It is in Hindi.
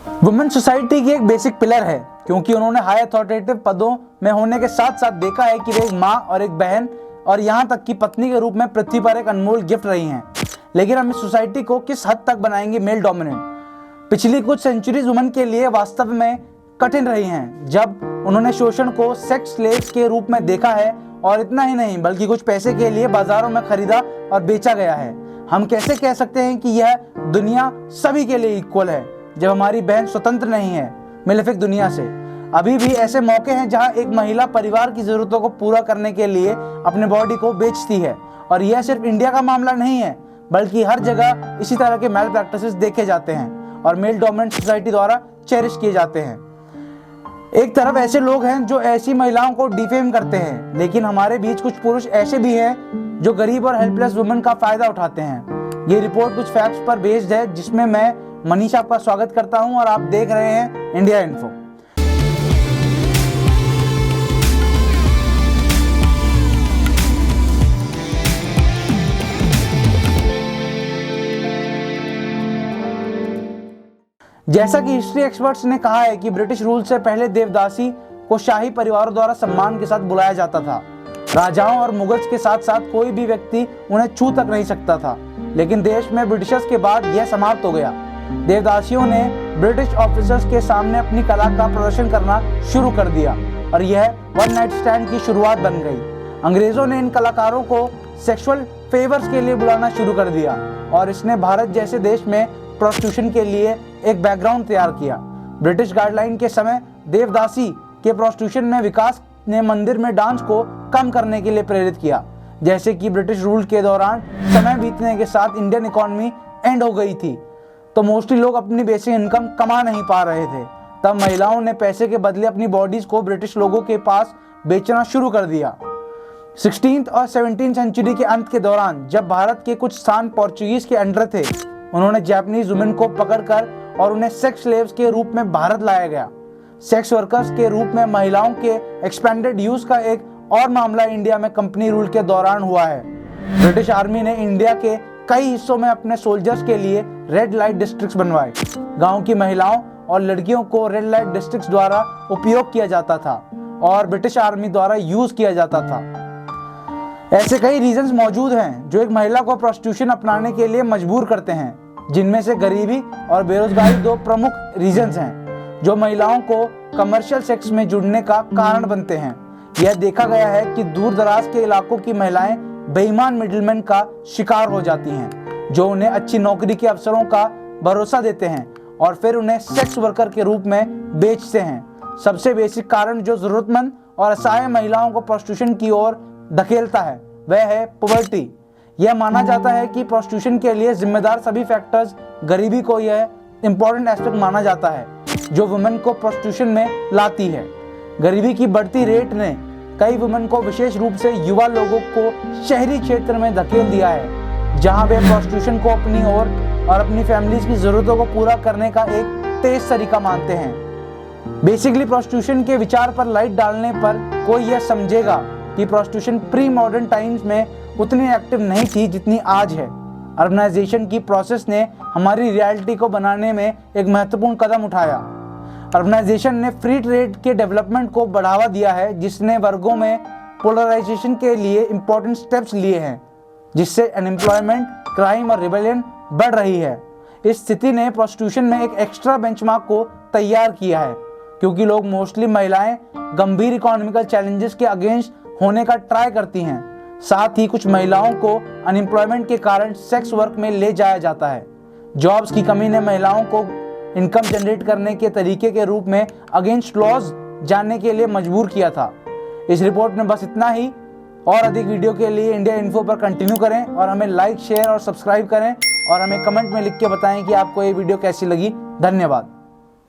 वुमेन सोसाइटी की एक बेसिक पिलर है, क्योंकि उन्होंने हाई अथॉरिटेटिव पदों में होने के साथ साथ देखा है कि वे एक माँ और एक बहन और यहाँ तक कि पत्नी के रूप में पृथ्वी पर एक अनमोल गिफ्ट रही हैं। लेकिन हम इस सोसाइटी को किस हद तक बनाएंगे मेल डोमिनेंट? पिछली कुछ सेंचुरीज वुमेन के लिए वास्तव में कठिन रही हैं, जब उन्होंने शोषण को सेक्स स्लेव्स के रूप में देखा है, और इतना ही नहीं बल्कि कुछ पैसे के लिए बाजारों में खरीदा और बेचा गया है। हम कैसे कह सकते हैं कि यह दुनिया सभी के लिए इक्वल है जब हमारी बहन स्वतंत्र नहीं है मिलेफिक दुनिया से? अभी भी ऐसे मौके हैं जहां एक महिला परिवार की जरूरतों को पूरा करने के लिए अपने बॉडी को बेचती है, और यह सिर्फ इंडिया का मामला नहीं है बल्कि हर जगह इसी तरह के मैल प्रैक्टिसेस देखे जाते हैं और मेल डोमिनेंट सोसाइटी द्वारा चेरिश किए जाते हैं। एक तरफ ऐसे लोग हैं जो ऐसी महिलाओं को डिफेम करते हैं, लेकिन हमारे बीच कुछ पुरुष ऐसे भी हैं जो गरीब और हेल्पलेस वुमेन का फायदा उठाते हैं। ये रिपोर्ट कुछ फैक्ट्स पर बेस्ड है, जिसमें मैं मनीषा आपका स्वागत करता हूं और आप देख रहे हैं इंडिया इन्फो। जैसा कि हिस्ट्री एक्सपर्ट्स ने कहा है कि ब्रिटिश रूल से पहले देवदासी को शाही परिवारों द्वारा सम्मान के साथ बुलाया जाता था। राजाओं और मुगल्स के साथ साथ कोई भी व्यक्ति उन्हें छू तक नहीं सकता था, लेकिन देश में ब्रिटिशर्स के बाद यह समाप्त हो गया। देवदासियों ने ब्रिटिश ऑफिसर्स के सामने अपनी कला का प्रदर्शन करना शुरू कर दिया और यह वन नाइट स्टैंड की शुरुआत बन गई। अंग्रेजों ने इन कलाकारों को सेक्सुअल फेवर्स के लिए बुलाना शुरू कर दिया और इसने भारत जैसे देश में प्रोस्टिट्यूशन के लिए एक बैकग्राउंड तैयार किया। ब्रिटिश गाइडलाइन के समय देवदासी के प्रोस्टिट्यूशन में विकास ने मंदिर में डांस को कम करने के लिए प्रेरित किया। जैसे कि ब्रिटिश रूल के दौरान समय बीतने के साथ इंडियन इकोनॉमी एंड हो गई थी, तो मोस्टली लोग अपनी बेसिक इनकम कमा नहीं पा रहे थे। तब महिलाओं ने पैसे के बदले अपनी बॉडीज को ब्रिटिश लोगों के पास बेचना शुरू कर दिया। 16th और 17th सेंचुरी के अंत के दौरान जब भारत के कुछ स्थान पोर्चुगीज के अंडर थे, उन्होंने जापानीज वुमेन को पकड़कर और उन्हें सेक्स स्लेव्स के रूप में भारत लाया गया। सेक्स वर्कर्स के रूप में महिलाओं के एक्सपेंडेड यूज का एक और मामला इंडिया में कंपनी रूल के दौरान हुआ है। ब्रिटिश आर्मी ने इंडिया के कई हिस्सों में अपने सोल्जर्स के लिए रेड लाइट डिस्ट्रिक्ट्स बनवाए। गांव की महिलाओं और लड़कियों को रेड लाइट डिस्ट्रिक्ट्स द्वारा उपयोग किया जाता था और ब्रिटिश आर्मी द्वारा यूज किया जाता था। ऐसे कई रीजंस मौजूद हैं जो एक महिला को प्रोस्टिट्यूशन अपनाने के लिए मजबूर करते हैं, जिनमें से गरीबी और बेरोजगारी दो प्रमुख रीजंस हैं जो महिलाओं को कमर्शियल सेक्स में जुड़ने का कारण बनते हैं। यह देखा गया है कि दूर दराज के इलाकों की महिलाएं बेईमान मिडिलमैन का शिकार हो जाती हैं, जो उन्हें अच्छी नौकरी के अवसरों का भरोसा देते हैं और फिर उन्हें सेक्स वर्कर के रूप में बेचते हैं। सबसे बेसिक कारण जो जरूरतमंद और असहाय महिलाओं को प्रोस्टिट्यूशन की ओर धकेलता है वह है पॉवर्टी। यह माना जाता है कि प्रोस्टिट्यूशन के लिए जिम्मेदार सभी फैक्टर्स गरीबी को यह इंपॉर्टेंट एस्पेक्ट माना जाता है जो वुमेन को प्रोस्टिट्यूशन में लाती है। गरीबी की बढ़ती रेट ने कई वुमेन को, विशेष रूप से युवा लोगों को शहरी क्षेत्र में धकेल दिया है, जहां वे प्रोस्टिट्यूशन को अपनी ओर और अपनी फैमिलीज की जरूरतों को पूरा करने का एक तेज तरीका मानते हैं। बेसिकली प्रोस्टिट्यूशन के विचार पर लाइट डालने पर कोई यह समझेगा कि प्रोस्टिट्यूशन प्री मॉडर्न टाइम्स में उतनी एक्टिव नहीं थी जितनी आज है। अर्बनाइजेशन की प्रोसेस ने हमारी रियलिटी को बनाने में एक महत्वपूर्ण कदम उठाया। अर्बनाइजेशन ने फ्री ट्रेड के डेवलपमेंट को बढ़ावा दिया है, जिसने वर्गों में पोलराइजेशन के लिए इंपॉर्टेंट स्टेप्स लिए हैं, जिससे अनएम्प्लॉयमेंट, क्राइम और रिबेलियन बढ़ रही है। इस स्थिति ने प्रोस्टिट्यूशन में एक एक्स्ट्रा बेंचमार्क को तैयार किया है, क्योंकि लोग मोस्टली महिलाएं गंभीर इकोनॉमिकल चैलेंजेस के अगेंस्ट होने का ट्राई करती हैं। साथ ही कुछ महिलाओं को अनएम्प्लॉयमेंट के कारण सेक्स वर्क में ले जाया जाता है। जॉब्स की कमी ने महिलाओं को इनकम जनरेट करने के तरीके के रूप में अगेंस्ट लॉज जानने के लिए मजबूर किया था। इस रिपोर्ट में बस इतना ही। और अधिक वीडियो के लिए इंडिया इन्फो पर कंटिन्यू करें और हमें लाइक, शेयर और सब्सक्राइब करें और हमें कमेंट में लिख के बताएं कि आपको ये वीडियो कैसी लगी। धन्यवाद।